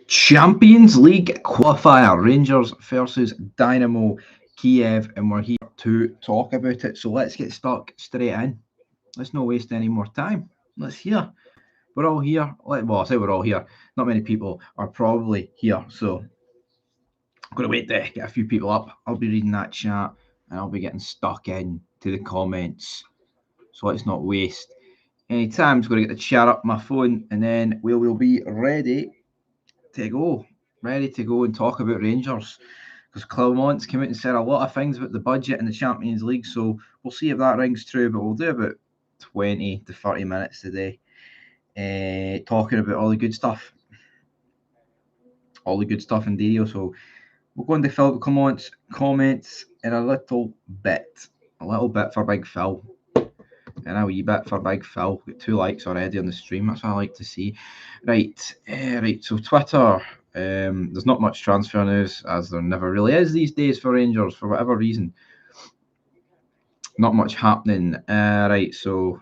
Champions League qualifier, Rangers versus DYNAMO KIEV, and we're here to talk about it. So let's get stuck straight in. Let's not waste any more time. Let's hear. We're all here. Well, I say we're all here. Not many people are probably here. So I'm going to wait to get a few people up. I'll be reading that chat and I'll be getting stuck in to the comments. So let's not waste any time. I'm just going to get the chat up my phone and then we will be ready to go. Ready to go and talk about Rangers. Because Clermont's come out and said a lot of things about the budget in the Champions League. So we'll see if that rings true. But we'll do about 20 to 30 minutes today. Talking about all the good stuff. All the good stuff in video. So we'll go into Philip Clermont's comments in a little bit. A little bit for Big Phil. And a wee bit for Big Phil. Got 2 likes already on the stream. That's what I like to see. Right. So Twitter. There's not much transfer news, as there never really is these days for Rangers, for whatever reason. Not much happening. Right. So.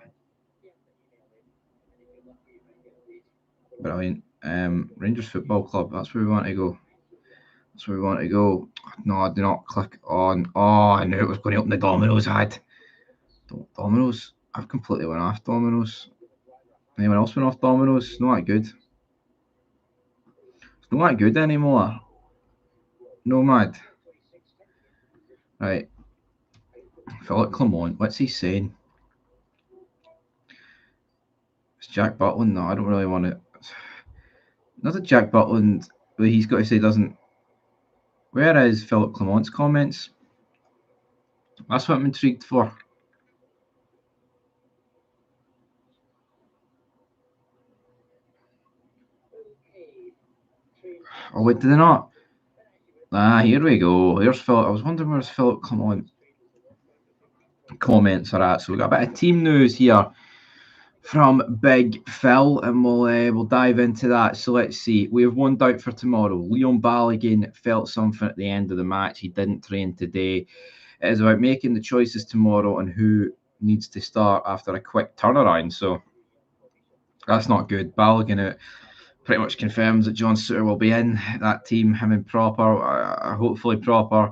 Brilliant. Rangers Football Club. That's where we want to go. That's where we want to go. No, do not click on. Oh, I knew it was going to open the Domino's ad. Domino's. I've completely went off Domino's. Anyone else went off Domino's? It's not that good. It's not that good anymore. Nomad. Right. Philip Clermont. What's he saying? It's Jack Butland. No, I don't really want it. Not that Jack Butland, but he's got to say doesn't. Where is Philip Clermont's comments? That's what I'm intrigued for. Oh, wait, did they not? Here we go. Here's Philip. I was wondering where's Philip Clermont comments are at. So we've got a bit of team news here from Big Phil, and we'll dive into that. So let's see. We have one doubt for tomorrow. Leon Balogun felt something at the end of the match. He didn't train today. It is about making the choices tomorrow and who needs to start after a quick turnaround. So that's not good. Balogun pretty much confirms that John Suter will be in that team. Him and Proper, hopefully Proper.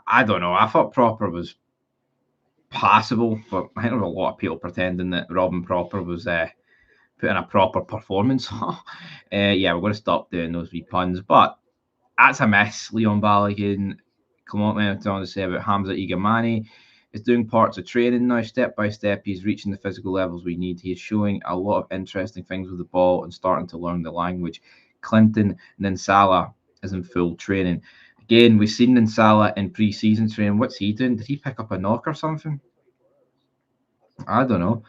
I don't know. I thought Proper was passable, but I think there were a lot of people pretending that Robin Proper was putting a proper performance. Yeah, we're going to stop doing those wee puns, but that's a miss. Leon Balogun, Clermont went on to say about Hamza Igamani is doing parts of training now. Step by step, he's reaching the physical levels we need. He is showing a lot of interesting things with the ball and starting to learn the language. Clinton Ninsala is in full training. Again, we've seen Ninsala in pre-season training. What's he doing? Did he pick up a knock or something? I don't know.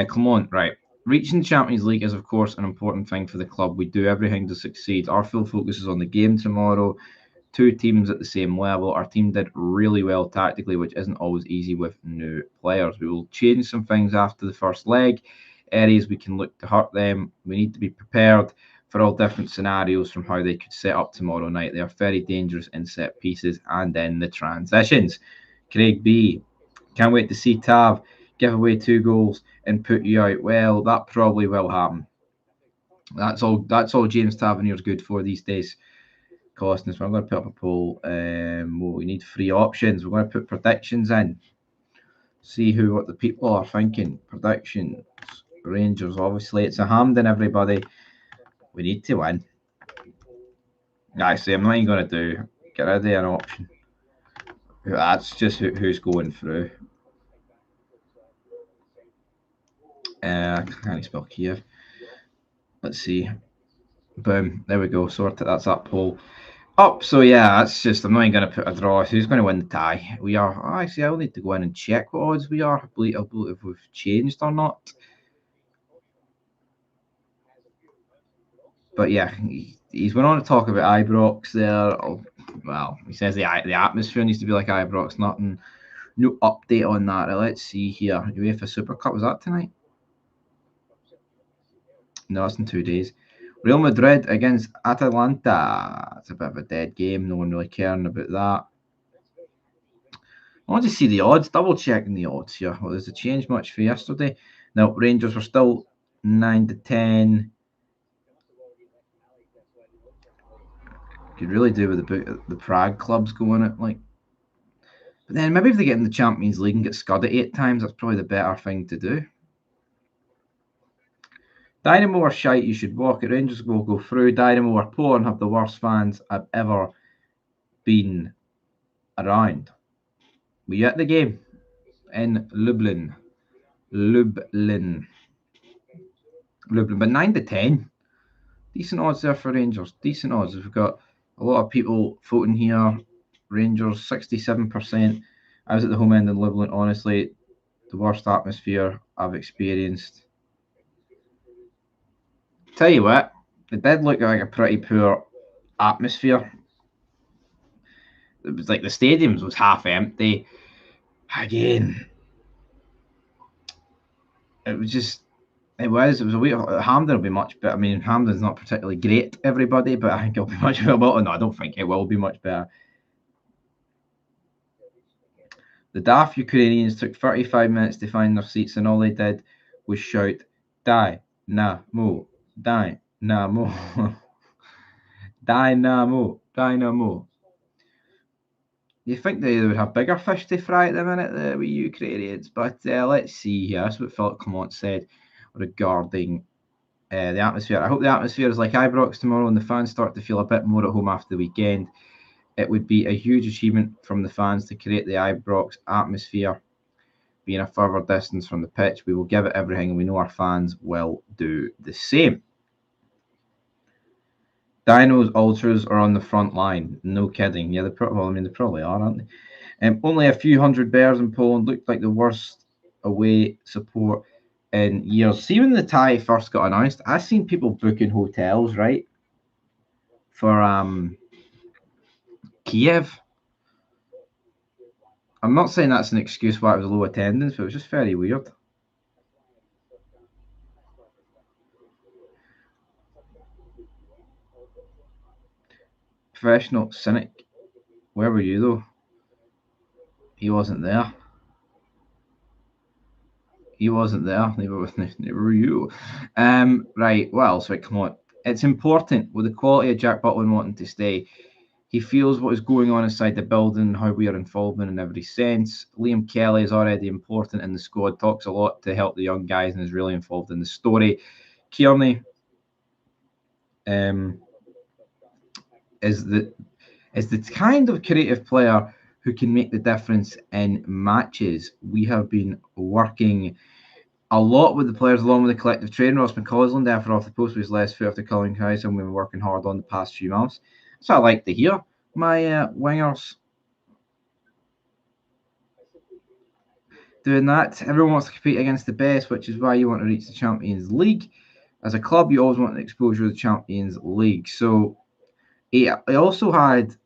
Clermont, right. Reaching the Champions League is, of course, an important thing for the club. We do everything to succeed. Our full focus is on the game tomorrow. 2 teams at the same level. Our team did really well tactically, which isn't always easy with new players. We will change some things after the first leg. Areas we can look to hurt them. We need to be prepared for all different scenarios from how they could set up tomorrow night. They are very dangerous in set pieces and in the transitions. Craig B. Can't wait to see Tav give away 2 goals and put you out. Well, that probably will happen. That's all James Tavernier's good for these days. Costing us. So I'm going to put up a poll. We need 3 options. We're going to put predictions in. See what the people are thinking. Predictions. Rangers, obviously. It's a Hampden, everybody. We need to win. Actually, I'm not even going to do. Get rid of an option. That's just who's going through. I can't spell Kiev. Let's see. Boom. There we go. Sorted. That's that poll up. So yeah, that's just. I'm not even going to put a draw. Who's going to win the tie? We are. Actually, I'll need to go in and check what odds we are. I believe if we've changed or not. But yeah, he's went on to talk about Ibrox there. Well, he says the atmosphere needs to be like Ibrox. Nothing. No update on that. Let's see here. UEFA Super Cup, was that tonight? No, it's in 2 days. Real Madrid against Atalanta. It's a bit of a dead game. No one really caring about that. I want to see the odds. Double checking the odds here. Well, there's a change much for yesterday. Now, Rangers were still 9 to 10. Could really do with the Prague clubs going it, like. But then maybe if they get in the Champions League and get scudded 8 times, that's probably the better thing to do. Dynamo are shite, you should walk it. Rangers will go through. Dynamo are poor and have the worst fans I've ever been around. Were you at the game? In Lublin. But 9 to 10. Decent odds there for Rangers. Decent odds. We've got a lot of people voting here. Rangers 67%. I was at the home end in Lublin. Honestly, the worst atmosphere I've experienced. Tell you what, it did look like a pretty poor atmosphere. It was like the stadiums was half empty. Again, it was a week. Hampden will be much better. I mean, Hampden's not particularly great, everybody, but I think it'll be much better. Well, no, I don't think it will be much better. The daft Ukrainians took 35 minutes to find their seats, and all they did was shout, "Dynamo, Dynamo, Dynamo, Dynamo." You think they would have bigger fish to fry at the minute, the wee Ukrainians, but let's see here. That's what Philip Clement said regarding the atmosphere. I hope the atmosphere is like Ibrox tomorrow and the fans start to feel a bit more at home after the weekend. It would be a huge achievement from the fans to create the Ibrox atmosphere. Being a further distance from the pitch, we will give it everything, and we know our fans will do the same. Dino's ultras are on the front line. No kidding. Yeah, they probably are, aren't they? Only a few hundred bears in Poland. Looked like the worst away support in years. See, when the tie first got announced, I seen people booking hotels, right, for Kiev. I'm not saying that's an excuse why it was low attendance, but it was just very weird. Professional cynic. Where were you, though? He wasn't there. He wasn't there. Neither were you. Right. What else? Right, come on. It's important with the quality of Jack Butland wanting to stay. He feels what is going on inside the building, how we are involved in every sense. Liam Kelly is already important in the squad, talks a lot to help the young guys, and is really involved in the story. Kearney is the kind of creative player who can make the difference in matches. We have been working a lot with the players along with the collective trainer. Ross McCausland, after off the post with his last foot after Cullen House, and we've been working hard on the past few months. So I like to hear my wingers doing that. Everyone wants to compete against the best, which is why you want to reach the Champions League. As a club, you always want the exposure of the Champions League. So I also had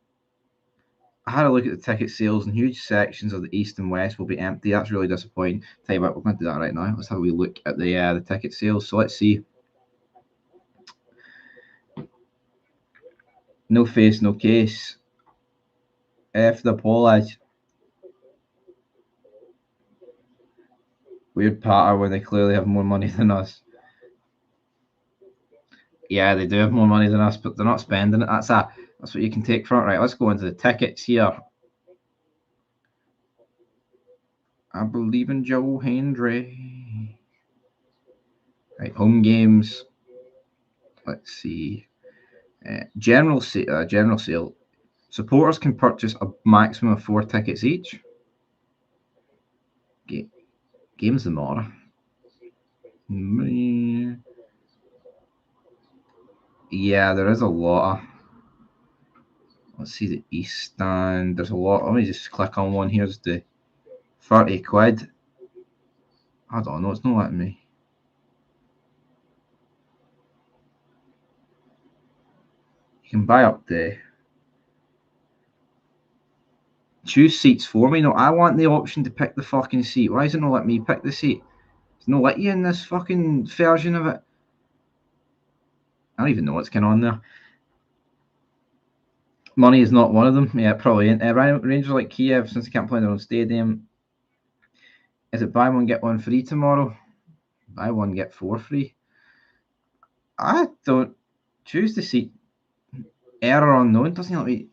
a look at the ticket sales, and huge sections of the East and West will be empty. That's really disappointing. Tell you what, we're going to do that right now. Let's have a wee look at the ticket sales. So let's see. No face, no case. F the Polish. Weird patter when they clearly have more money than us. Yeah, they do have more money than us, but they're not spending it. That's what you can take from it. Right, let's go into the tickets here. I believe in Joe Hendry. Right, home games. Let's see. General sale. Supporters can purchase a maximum of 4 tickets each. Games tomorrow. Yeah, there is a lot. Let's see the East stand. There's a lot. Let me just click on one. Here's the 30 quid. I don't know. It's not letting me. You can buy up the choose seats for me. No, I want the option to pick the fucking seat. Why is it not letting me pick the seat? It's not let you in this fucking version of it. I don't even know what's going on there. Money is not one of them. Yeah, probably ain't. Rangers like Kiev, since they can't play in their own stadium. Is it buy one, get one free tomorrow? Buy one, get 4 free. I don't choose the seat Error unknown. Doesn't let me.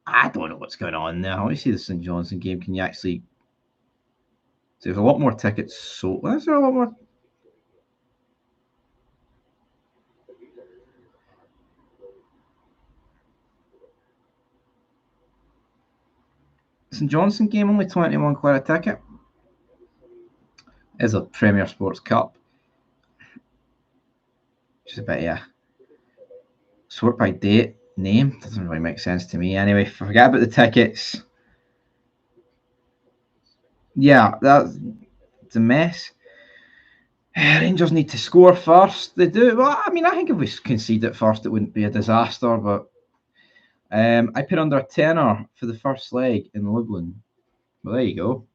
I don't know what's going on there. I want to see the St Johnstone game. Can you actually? So there's a lot more tickets sold. Is there a lot more? St Johnstone game only £21 a ticket. Is a Premier Sports Cup. Just a bit, yeah. Sort by date, name doesn't really make sense to me. Anyway, forget about the tickets. Yeah, that's a mess. Rangers need to score first. They do. Well, I mean, I think if we concede at first, it wouldn't be a disaster. But I put under a tenner for the first leg in Lublin. Well, there you go.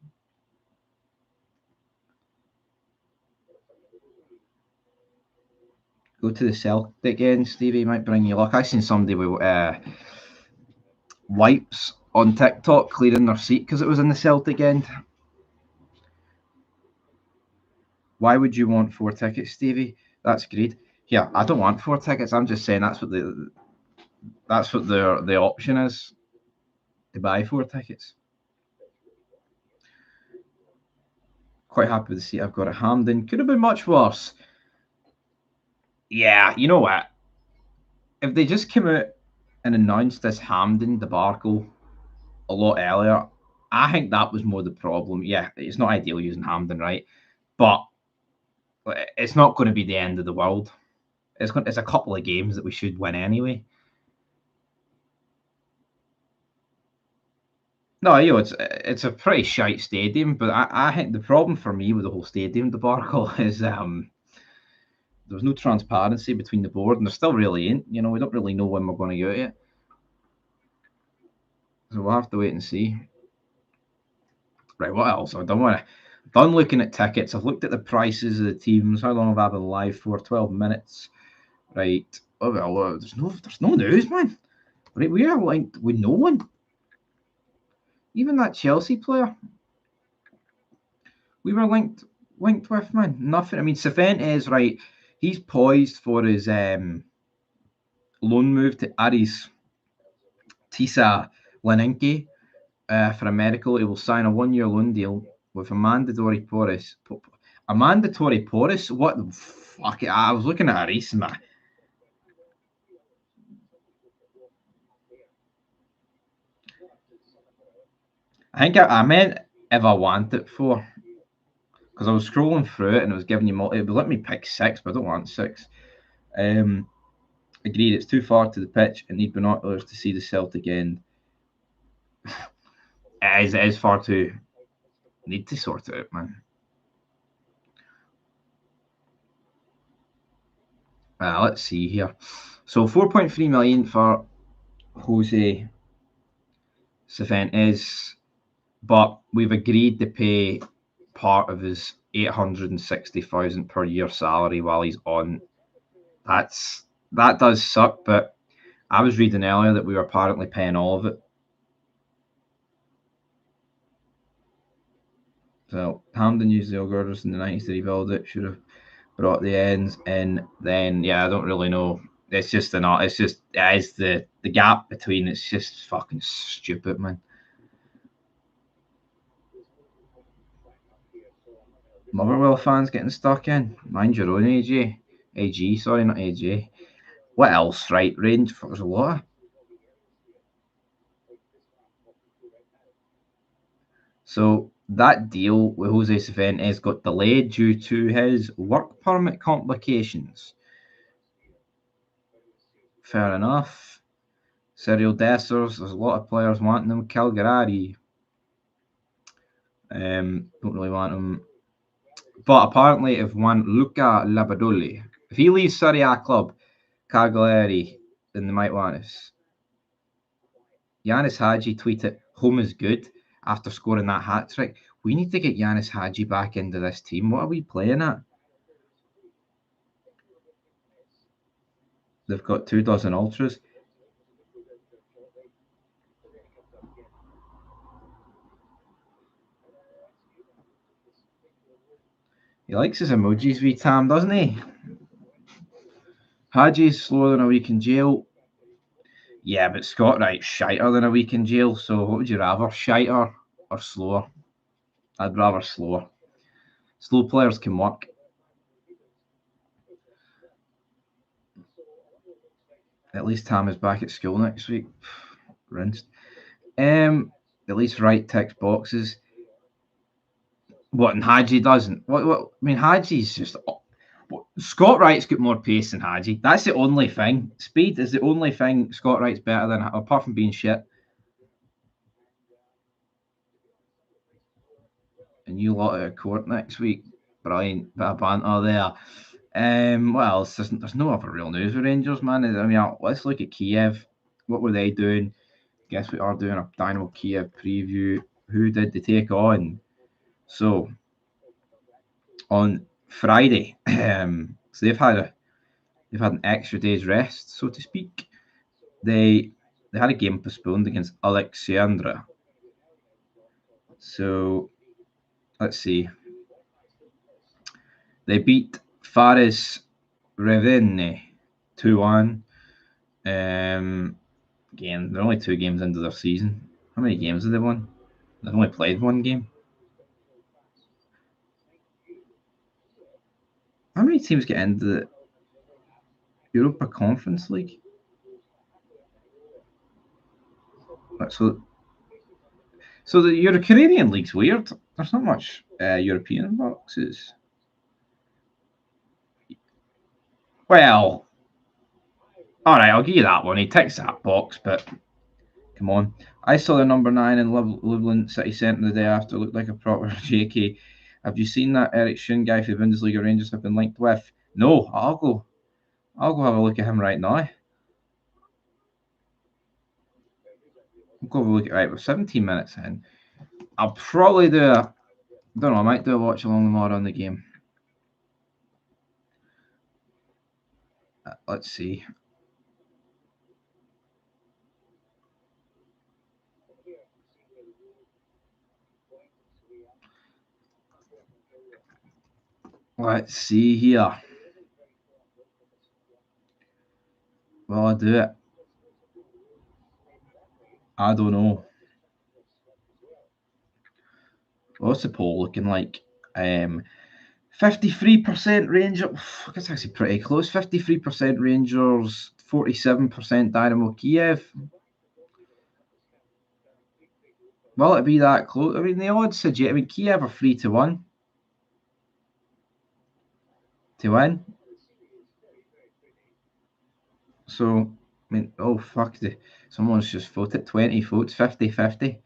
Go to the Celtic end, Stevie. Might bring you luck. I seen somebody with wipes on TikTok clearing their seat because it was in the Celtic end. Why would you want 4 tickets, Stevie? That's great. Yeah, I don't want 4 tickets. I'm just saying that's what the option is, to buy 4 tickets. Quite happy with the seat I've got at Hampden. Could have been much worse. Yeah, you know what? If they just came out and announced this Hampden debacle a lot earlier, I think that was more the problem. Yeah, it's not ideal using Hampden, right? But it's not going to be the end of the world. It's a couple of games that we should win anyway. No, you know, it's a pretty shite stadium, but I think the problem for me with the whole stadium debacle is there was no transparency between the board, and there still really ain't. You know, we don't really know when we're going to get it. So we'll have to wait and see. Right, what else? I've done looking at tickets. I've looked at the prices of the teams. How long have I been live for? 12 minutes. Right. Oh well, there's no news, man. Right, we are linked with no one. Even that Chelsea player, we were linked with, man. Nothing. I mean, Cifuentes, right? He's poised for his loan move to Aris Tisa Leninki for a medical. He will sign a 1-year loan deal with a mandatory porous. A mandatory porous? What the fuck? I was looking at Aris, man. I think I meant if I want it for, because I was scrolling through it and it was giving you it would let me pick 6, but I don't want 6. Agreed, it's too far to the pitch and need binoculars to see the Celtic end. It is far too. Need to sort it out, man. Let's see here. So 4.3 million for Jose Cifuentes, but we've agreed to pay part of his 860,000 per year salary while he's on. That does suck, but I was reading earlier that we were apparently paying all of it. So Hampden used the oil girders in the 90s to rebuild it. Should have brought the ends in then. Yeah, I don't really know. It's just the gap between. It's just fucking stupid, man. Motherwell fans getting stuck in. Mind your own, AJ. AG, sorry, not AJ. What else? Right, range. There's a lot of. So that deal with Jose Cifuentes got delayed due to his work permit complications. Fair enough. Serial Dessers, there's a lot of players wanting them. Calgary, don't really want him. But apparently, if one Luca Labadoli, if he leaves Serie A club, Cagliari, then they might want us. Yanis Hadji tweeted, "Home is good," after scoring that hat trick. We need to get Yanis Hadji back into this team. What are we playing at? They've got 24 ultras. He likes his emojis, Tam, doesn't he? Hadji's slower than a week in jail. Yeah, but Scott Wright's shiter than a week in jail, so what would you rather, shiter or slower? I'd rather slower. Slow players can work. At least Tam is back at school next week. Rinsed. At least Wright ticks boxes. What, and Hadji doesn't? What? I mean, Hadji's just. Scott Wright's got more pace than Hadji. That's the only thing. Speed is the only thing Scott Wright's better than, apart from being shit. And you lot out of court next week. Brilliant bit of banter there. What else? There's no other real news with Rangers, man. I mean, let's look at Kiev. What were they doing? Guess we are doing a Dynamo Kiev preview. Who did they take on? So on Friday, so they've had an extra day's rest, so to speak. They had a game postponed against Alexandra. So let's see. They beat Faris Revenne 2-1. Again, they're only 2 games into their season. How many games have they won? They've only played 1 game. How many teams get into the Europa Conference League? So the Canadian League's weird. There's not much European boxes. Well, all right, I'll give you that one. He ticks that box, but come on. I saw the number 9 in Lublin City Centre the day after. Looked like a proper JK. Have you seen that Eric Schoen guy for Bundesliga Rangers have been linked with? No, I'll go have a look at him right now. I'll go have a look at right. We're 17 minutes in. I'll probably do I don't know. I might do a watch along tomorrow on the game. Let's see. Let's see here. Will I do it? I don't know. What's the poll looking like? 53% Rangers. That's actually pretty close. 53% Rangers, 47% Dynamo Kiev. Will it be that close? I mean, the odds suggest. I mean, Kiev are 3-1 to win. So, I mean, oh fuck! Someone's just voted 20 votes, 50-50.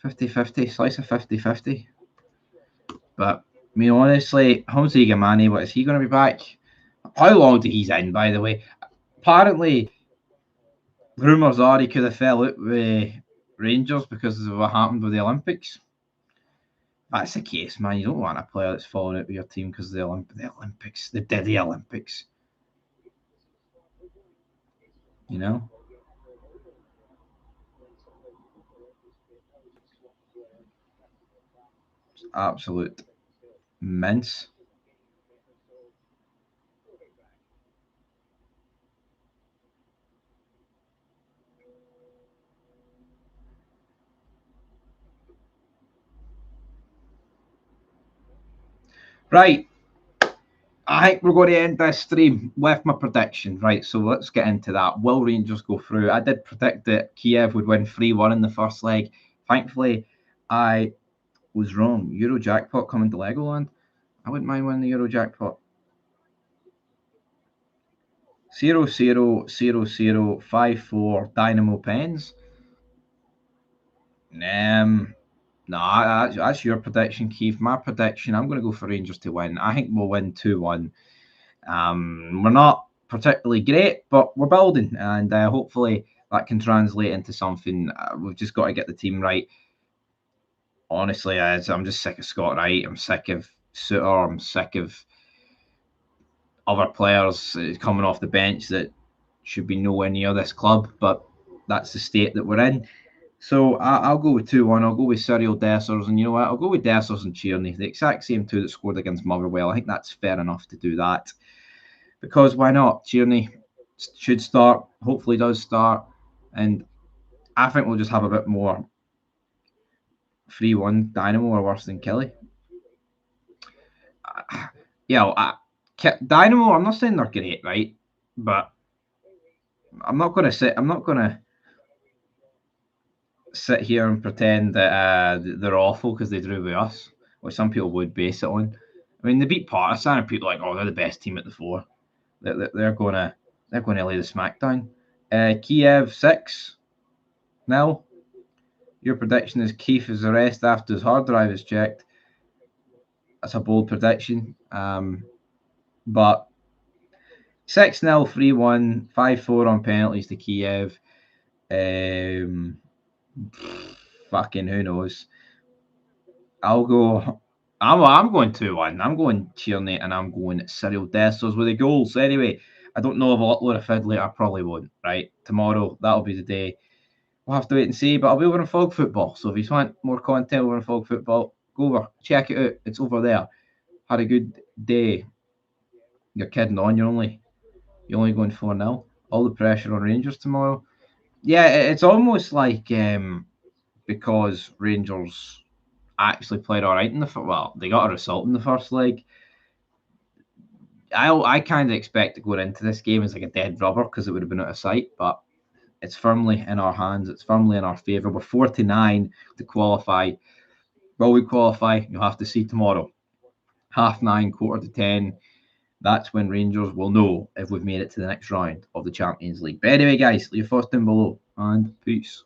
50-50, slice of 50-50. But, I mean, honestly, Jose Gamani, what is he going to be back? How long did he's in, by the way? Apparently, rumours are he could have fell out with Rangers because of what happened with the Olympics. If that's the case, man. You don't want a player that's fallen out with your team because of the Olympics. They did the Olympics. You know? It's absolute mince. Right. I think we're going to end this stream with my prediction. Right, so let's get into that. Will Rangers go through? I did predict that Kiev would win 3-1 in the first leg. Thankfully, I was wrong. Euro jackpot coming to Legoland. I wouldn't mind winning the Euro jackpot. 0-0-0-0-5-4 Dynamo Pens. That's your prediction, Keith. My prediction, I'm going to go for Rangers to win. I think we'll win 2-1. We're not particularly great, but we're building, and hopefully that can translate into something. We've just got to get the team right. Honestly, I'm just sick of Scott Wright. I'm sick of Suter. I'm sick of other players coming off the bench that should be nowhere near this club, but that's the state that we're in. So I'll go with 2-1. I'll go with Cyril Dessers, and you know what? I'll go with Dessers and Tierney, the exact same 2 that scored against Motherwell. I think that's fair enough to do that. Because why not? Tierney should start, hopefully does start. And I think we'll just have a bit more 3-1 Dynamo are worse than Kelly. Dynamo, I'm not saying they're great, right? But I'm not going to sit here and pretend that they're awful because they drew with us, which some people would base it on. I mean, they beat Partisan, and people are like, oh, they're the best team at the four. They're going to lay the smackdown. Kiev 6-0. Your prediction is KIEV is arrested after his hard drive is checked. That's a bold prediction. But 6-0, 3-1, 5-4 on penalties to Kiev. Fucking who knows? I'll go. I'm going 2-1. I'm going Tierney and I'm going Cyril Dessers with the goals. Anyway, I don't know if I'll upload a vid later. I probably won't. Right, tomorrow that'll be the day. We'll have to wait and see. But I'll be over in Fog Football. So if you want more content over in Fog Football, go over, check it out. It's over there. Had a good day. You're kidding on. You're only going 4-0. All the pressure on Rangers tomorrow. Yeah, it's almost like because Rangers actually played all right in the well, they got a result in the first leg. I kind of expect going into this game as like a dead rubber because it would have been out of sight, but it's firmly in our hands. It's firmly in our favour. We're 49 to qualify. Will we qualify? You'll have to see tomorrow. 9:30, 9:45. That's when Rangers will know if we've made it to the next round of the Champions League. But anyway, guys, leave your thoughts down below and peace.